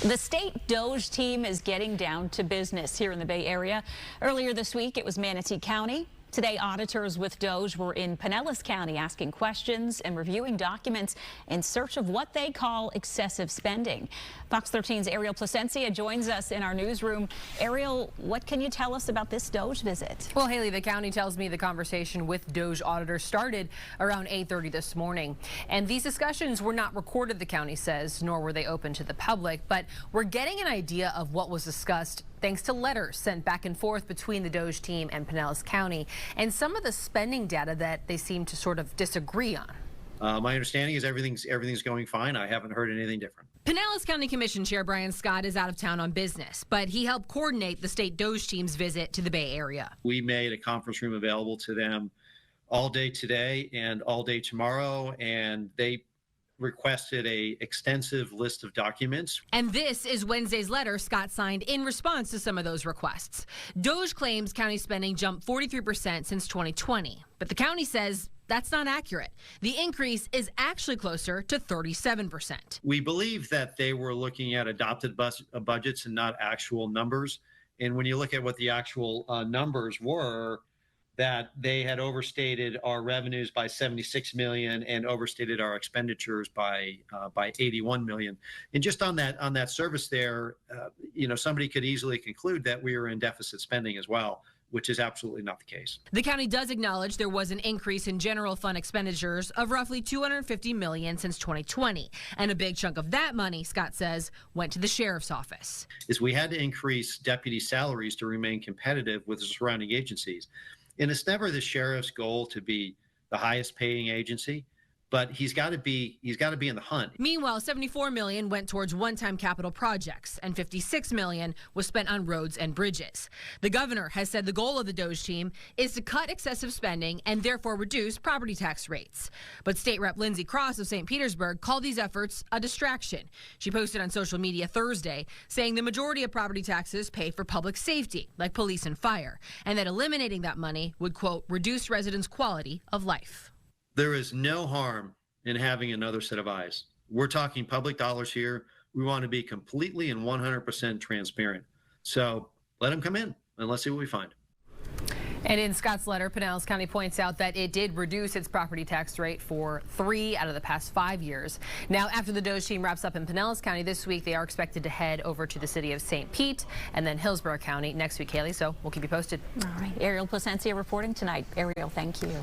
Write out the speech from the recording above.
The state DOGE team is getting down to business here in the Bay Area. Earlier this week, it was Manatee County. Today, auditors with DOGE were in Pinellas County asking questions and reviewing documents in search of what they call excessive spending. Fox 13's Ariel Placencia joins us in our newsroom. Ariel, what can you tell us about this DOGE visit? Well, Haley, the county tells me the conversation with DOGE auditors started around 8:30 this morning. And these discussions were not recorded, the county says, nor were they open to the public. But we're getting an idea of what was discussed thanks to letters sent back and forth between the DOGE team and Pinellas County and some of the spending data that they seem to sort of disagree on. My understanding is everything's going fine. I haven't heard anything different. Pinellas County Commission Chair Brian Scott is out of town on business, but he helped coordinate the state DOGE team's visit to the Bay Area. We made a conference room available to them all day today and all day tomorrow, and they requested a extensive list of documents. And this is Wednesday's letter Scott signed in response to some of those requests. DOGE claims county spending jumped 43% since 2020, but the county says that's not accurate. The increase is actually closer to 37%. We believe that they were looking at adopted budgets and not actual numbers. And when you look at what the actual numbers were, that they had overstated our revenues by 76 million and overstated our expenditures by 81 million. And just on that service there, somebody could easily conclude that we were in deficit spending as well, which is absolutely not the case. The county does acknowledge there was an increase in general fund expenditures of roughly 250 million since 2020. And a big chunk of that money, Scott says, went to the sheriff's office. We had to increase deputy salaries to remain competitive with the surrounding agencies. And it's never the sheriff's goal to be the highest paying agency, but he's got to be in the hunt. Meanwhile, 74 million went towards one-time capital projects and 56 million was spent on roads and bridges. The governor has said the goal of the DOGE team is to cut excessive spending and therefore reduce property tax rates. But State Rep Lindsay Cross of St. Petersburg called these efforts a distraction. She posted on social media Thursday saying the majority of property taxes pay for public safety, like police and fire, and that eliminating that money would, quote, reduce residents' quality of life. There is no harm in having another set of eyes. We're talking public dollars here. We want to be completely and 100% transparent. So let them come in and let's see what we find. And in Scott's letter, Pinellas County points out that it did reduce its property tax rate for 3 out of the past 5 years. Now, after the DOGE team wraps up in Pinellas County this week, they are expected to head over to the city of St. Pete and then Hillsborough County next week, Haley. So we'll keep you posted. All right. Ariel Placencia reporting tonight. Ariel, thank you.